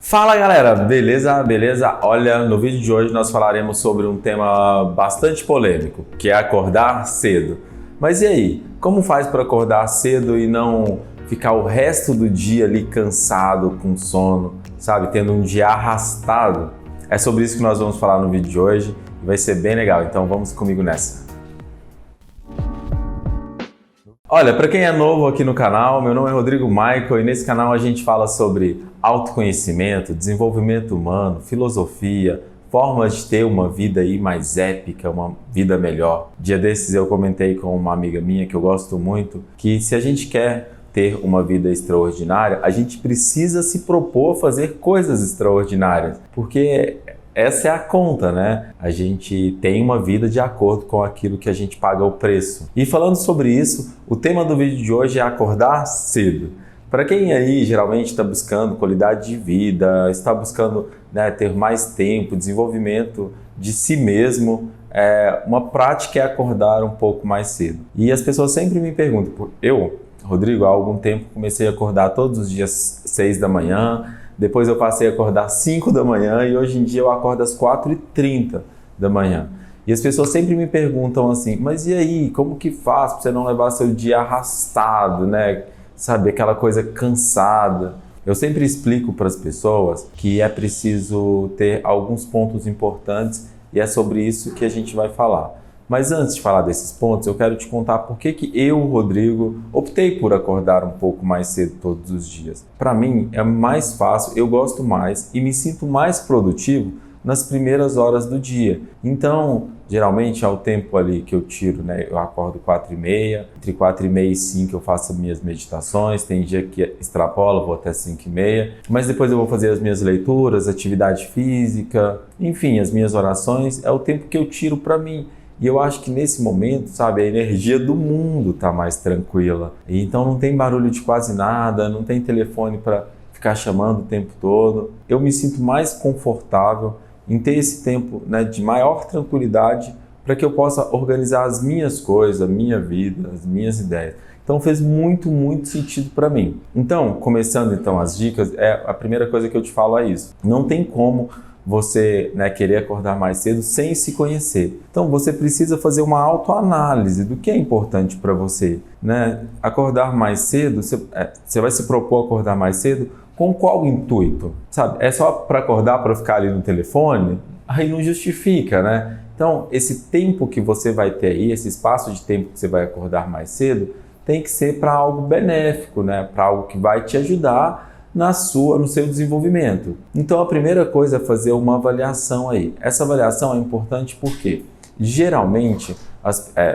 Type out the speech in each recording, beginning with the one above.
Fala galera, beleza? Beleza? Olha, no vídeo de hoje nós falaremos sobre um tema bastante polêmico, que é acordar cedo. Mas e aí, como faz para acordar cedo e não ficar o resto do dia ali cansado, com sono, sabe? Tendo um dia arrastado? É sobre isso que nós vamos falar no vídeo de hoje e vai ser bem legal, então vamos comigo nessa. Olha, para quem é novo aqui no canal, meu nome é Rodrigo Michael e nesse canal a gente fala sobre autoconhecimento, desenvolvimento humano, filosofia, formas de ter uma vida aí mais épica, uma vida melhor. Dia desses eu comentei com uma amiga minha que eu gosto muito, que se a gente quer ter uma vida extraordinária, a gente precisa se propor a fazer coisas extraordinárias, porque essa é a conta, né? A gente tem uma vida de acordo com aquilo que a gente paga o preço. E falando sobre isso, o tema do vídeo de hoje é acordar cedo. Para quem aí geralmente está buscando qualidade de vida, está buscando, né, ter mais tempo, desenvolvimento de si mesmo, uma prática é acordar um pouco mais cedo. E as pessoas sempre me perguntam, Rodrigo, há algum tempo comecei a acordar todos os dias 6 da manhã, depois eu passei a acordar 5 da manhã e hoje em dia eu acordo às 4h30 da manhã. E as pessoas sempre me perguntam assim, mas e aí, como que faz para você não levar seu dia arrastado, né? Sabe, aquela coisa cansada. Eu sempre explico para as pessoas que é preciso ter alguns pontos importantes e é sobre isso que a gente vai falar. Mas antes de falar desses pontos, eu quero te contar por que eu, Rodrigo, optei por acordar um pouco mais cedo todos os dias. Para mim é mais fácil, eu gosto mais e me sinto mais produtivo nas primeiras horas do dia. Então, geralmente é o tempo ali que eu tiro, né? Eu acordo 4h30, entre 4h30 e 5 eu faço as minhas meditações, tem dia que extrapola, vou até 5h30, mas depois eu vou fazer as minhas leituras, atividade física, enfim, as minhas orações, é o tempo que eu tiro para mim. E eu acho que nesse momento, sabe, a energia do mundo está mais tranquila. E então não tem barulho de quase nada, não tem telefone para ficar chamando o tempo todo. Eu me sinto mais confortável em ter esse tempo, né, de maior tranquilidade para que eu possa organizar as minhas coisas, a minha vida, as minhas ideias. Então fez muito sentido para mim. Então, começando então as dicas, a primeira coisa que eu te falo é isso. Não tem como você, né, querer acordar mais cedo sem se conhecer. Então você precisa fazer uma autoanálise do que é importante para você, né? Acordar mais cedo, você vai se propor a acordar mais cedo com qual intuito? Sabe? É só para acordar para ficar ali no telefone? Aí não justifica, né? Então esse tempo que você vai ter aí, esse espaço de tempo que você vai acordar mais cedo, tem que ser para algo benéfico, né? Para algo que vai te ajudar no seu desenvolvimento. Então a primeira coisa é fazer uma avaliação aí. Essa avaliação é importante porque geralmente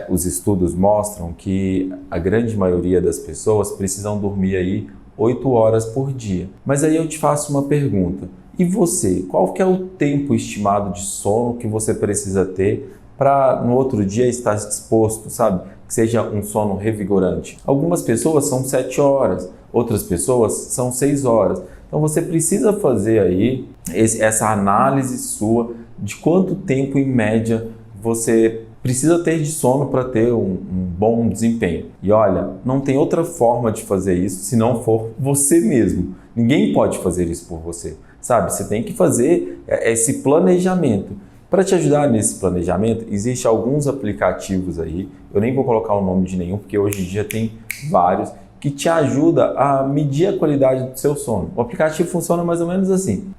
os estudos mostram que a grande maioria das pessoas precisam dormir aí 8 horas por dia. Mas aí eu te faço uma pergunta. E você, qual que é o tempo estimado de sono que você precisa ter para no outro dia estar disposto, sabe? Que seja um sono revigorante. Algumas pessoas são 7 horas, outras pessoas são 6 horas. Então você precisa fazer aí essa análise sua de quanto tempo em média você precisa ter de sono para ter um bom desempenho. E olha, não tem outra forma de fazer isso se não for você mesmo. Ninguém pode fazer isso por você, sabe? Você tem que fazer esse planejamento. Para te ajudar nesse planejamento, existem alguns aplicativos aí, eu nem vou colocar o nome de nenhum, porque hoje em dia tem vários, que te ajuda a medir a qualidade do seu sono. O aplicativo funciona mais ou menos assim.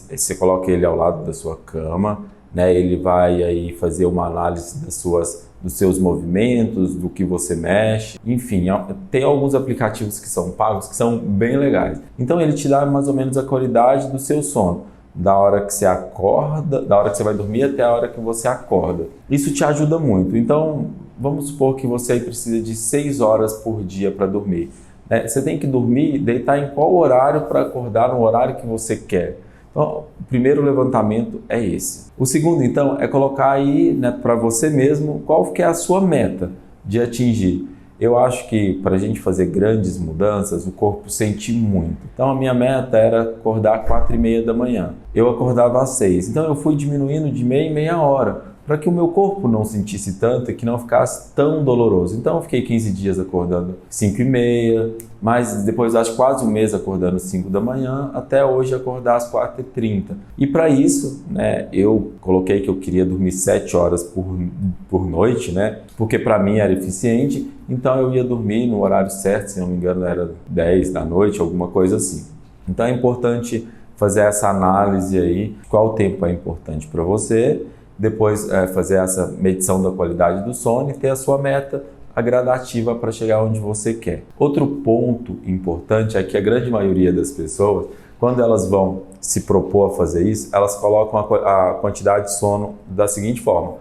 Você coloca ele ao lado da sua cama, né? Ele vai aí fazer uma análise dos seus movimentos, do que você mexe, enfim, tem alguns aplicativos que são pagos que são bem legais. Então ele te dá mais ou menos a qualidade do seu sono, da hora que você acorda, da hora que você vai dormir até a hora que você acorda. Isso te ajuda muito. Então, vamos supor que você aí precisa de 6 horas por dia para dormir. Você tem que dormir, deitar em qual horário para acordar no horário que você quer. Então, o primeiro levantamento é esse. O segundo, então, é colocar aí, né, para você mesmo qual que é a sua meta de atingir. Eu acho que para a gente fazer grandes mudanças, o corpo sente muito. Então a minha meta era acordar às 4h30 da manhã. Eu acordava às 6. Então eu fui diminuindo de meia em meia hora, para que o meu corpo não sentisse tanto e que não ficasse tão doloroso. Então eu fiquei 15 dias acordando 5h30, mas depois acho quase um mês acordando 5 da manhã, até hoje acordar às 4h30. E para isso, né, eu coloquei que eu queria dormir 7 horas por noite, né, porque para mim era eficiente, então eu ia dormir no horário certo, se não me engano era 10 da noite, alguma coisa assim. Então é importante fazer essa análise aí, qual tempo é importante para você, depois fazer essa medição da qualidade do sono e ter a sua meta gradativa para chegar onde você quer. Outro ponto importante é que a grande maioria das pessoas, quando elas vão se propor a fazer isso, elas colocam a quantidade de sono da seguinte forma: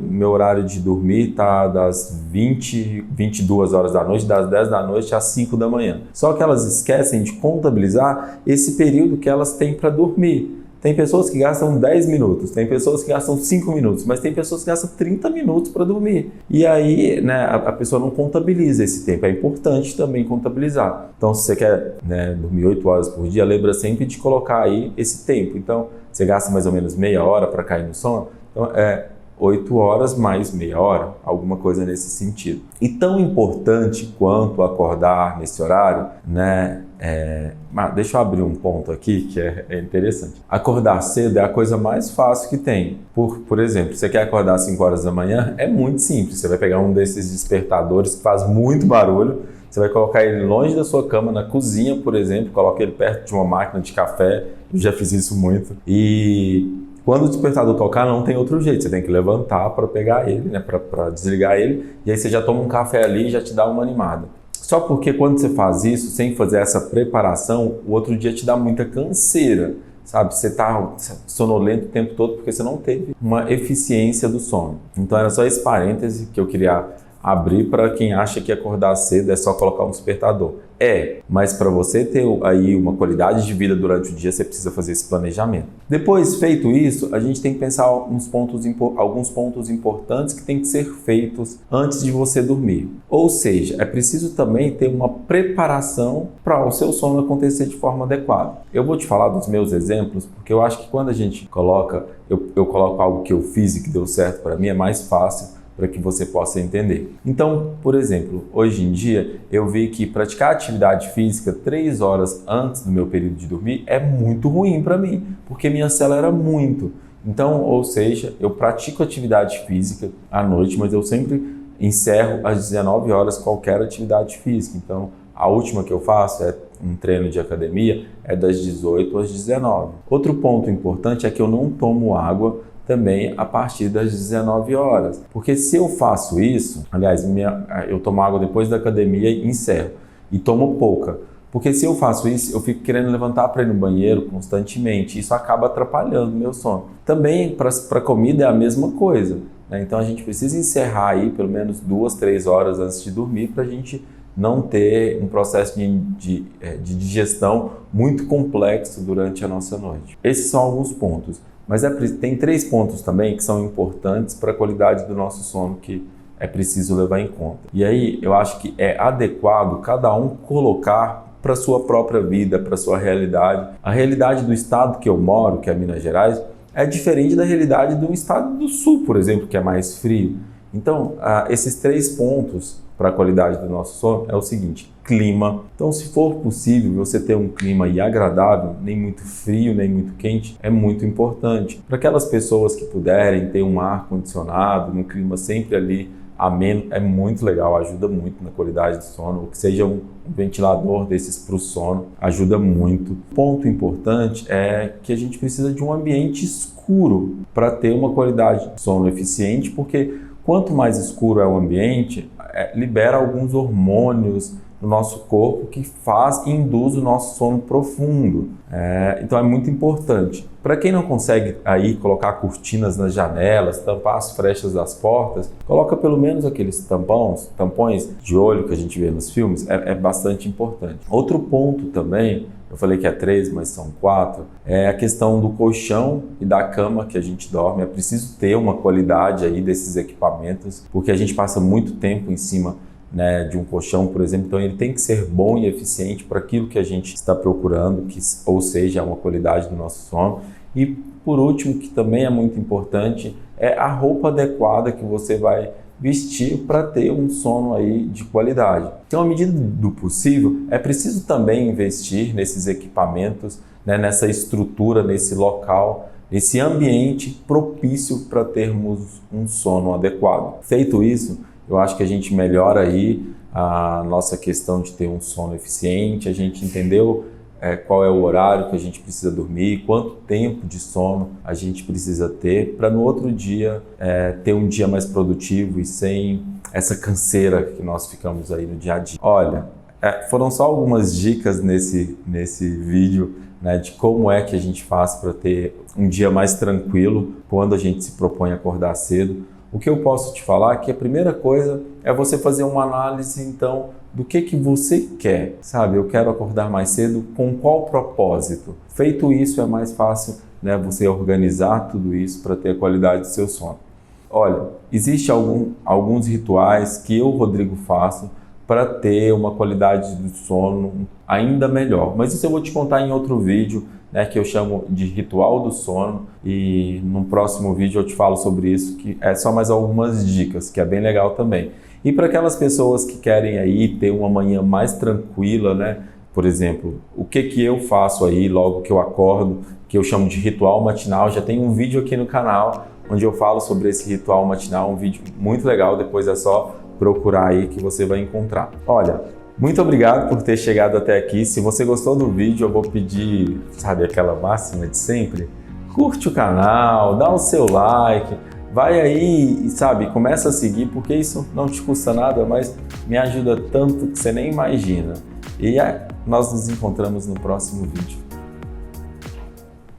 meu horário de dormir está das 22 horas da noite, das 10 da noite às 5 da manhã. Só que elas esquecem de contabilizar esse período que elas têm para dormir. Tem pessoas que gastam 10 minutos, tem pessoas que gastam 5 minutos, mas tem pessoas que gastam 30 minutos para dormir. E aí, né, a pessoa não contabiliza esse tempo. É importante também contabilizar. Então, se você quer, né, dormir 8 horas por dia, lembra sempre de colocar aí esse tempo. Então, você gasta mais ou menos meia hora para cair no sono. Então, 8 horas mais meia hora, alguma coisa nesse sentido. E tão importante quanto acordar nesse horário, né? Deixa eu abrir um ponto aqui que é interessante. Acordar cedo é a coisa mais fácil que tem. Por exemplo, você quer acordar às 5 horas da manhã? É muito simples. Você vai pegar um desses despertadores que faz muito barulho, você vai colocar ele longe da sua cama, na cozinha, por exemplo, coloca ele perto de uma máquina de café. Eu já fiz isso muito. E quando o despertador tocar, não tem outro jeito. Você tem que levantar para pegar ele, né, para desligar ele, e aí você já toma um café ali e já te dá uma animada. Só porque quando você faz isso, sem fazer essa preparação, o outro dia te dá muita canseira, sabe? Você está sonolento o tempo todo porque você não teve uma eficiência do sono. Então era só esse parêntese que eu queria abrir para quem acha que acordar cedo é só colocar um despertador. Mas para você ter aí uma qualidade de vida durante o dia, você precisa fazer esse planejamento. Depois, feito isso, a gente tem que pensar alguns pontos importantes que tem que ser feitos antes de você dormir. Ou seja, é preciso também ter uma preparação para o seu sono acontecer de forma adequada. Eu vou te falar dos meus exemplos, porque eu acho que quando a gente coloca, eu coloco algo que eu fiz e que deu certo para mim, é mais fácil para que você possa entender. Então, por exemplo, hoje em dia eu vi que praticar atividade física 3 horas antes do meu período de dormir é muito ruim para mim, porque me acelera muito. Então, ou seja, eu pratico atividade física à noite, mas eu sempre encerro às 19 horas qualquer atividade física. Então, a última que eu faço é um treino de academia, é das 18 às 19. Outro ponto importante é que eu não tomo água também a partir das 19 horas. Porque se eu faço isso, aliás, eu tomo água depois da academia e encerro. E tomo pouca. Porque se eu faço isso, eu fico querendo levantar para ir no banheiro constantemente. Isso acaba atrapalhando o meu sono. Também para comida é a mesma coisa, né? Então a gente precisa encerrar aí pelo menos 2, 3 horas antes de dormir para a gente não ter um processo de digestão muito complexo durante a nossa noite. Esses são alguns pontos. Mas tem 3 pontos também que são importantes para a qualidade do nosso sono que é preciso levar em conta. E aí eu acho que é adequado cada um colocar para a sua própria vida, para a sua realidade. A realidade do estado que eu moro, que é Minas Gerais, é diferente da realidade do estado do Sul, por exemplo, que é mais frio. Então, esses 3 pontos para a qualidade do nosso sono é o seguinte: clima. Então, se for possível você ter um clima agradável, nem muito frio, nem muito quente, é muito importante. Para aquelas pessoas que puderem ter um ar condicionado, um clima sempre ali ameno, é muito legal, ajuda muito na qualidade do sono. Ou que seja um ventilador desses para o sono, ajuda muito. Ponto importante é que a gente precisa de um ambiente escuro para ter uma qualidade de sono eficiente, porque quanto mais escuro é o ambiente, libera alguns hormônios no nosso corpo que faz e induz o nosso sono profundo. Então é muito importante. Para quem não consegue aí colocar cortinas nas janelas, tampar as frechas das portas, coloca pelo menos aqueles tampões de olho que a gente vê nos filmes, é bastante importante. Outro ponto também, eu falei que é 3, mas são 4, é a questão do colchão e da cama que a gente dorme. É preciso ter uma qualidade aí desses equipamentos, porque a gente passa muito tempo em cima, né, de um colchão, por exemplo, então ele tem que ser bom e eficiente para aquilo que a gente está procurando, ou seja, uma qualidade do nosso sono. E por último, que também é muito importante, é a roupa adequada que você vai vestir para ter um sono aí de qualidade. Então, à medida do possível, é preciso também investir nesses equipamentos, né, nessa estrutura, nesse local, nesse ambiente propício para termos um sono adequado. Feito isso, eu acho que a gente melhora aí a nossa questão de ter um sono eficiente, a gente entendeu qual é o horário que a gente precisa dormir, quanto tempo de sono a gente precisa ter para no outro dia ter um dia mais produtivo e sem essa canseira que nós ficamos aí no dia a dia. Olha, foram só algumas dicas nesse vídeo, né, de como é que a gente faz para ter um dia mais tranquilo quando a gente se propõe a acordar cedo. O que eu posso te falar é que a primeira coisa é você fazer uma análise, então, do que você quer, sabe? Eu quero acordar mais cedo, com qual propósito? Feito isso, é mais fácil, né, você organizar tudo isso para ter a qualidade do seu sono. Olha, existem alguns rituais que eu, Rodrigo, faço para ter uma qualidade do sono ainda melhor, mas isso eu vou te contar em outro vídeo, né, que eu chamo de ritual do sono, e no próximo vídeo eu te falo sobre isso, que é só mais algumas dicas, que é bem legal também. E para aquelas pessoas que querem aí ter uma manhã mais tranquila, né, por exemplo, o que eu faço aí logo que eu acordo, que eu chamo de ritual matinal, já tem um vídeo aqui no canal onde eu falo sobre esse ritual matinal, um vídeo muito legal, depois é só procurar aí que você vai encontrar. Olha, muito obrigado por ter chegado até aqui. Se você gostou do vídeo, eu vou pedir, sabe, aquela máxima de sempre? Curte o canal, dá o seu like, vai aí e, sabe, começa a seguir, porque isso não te custa nada, mas me ajuda tanto que você nem imagina. E nós nos encontramos no próximo vídeo.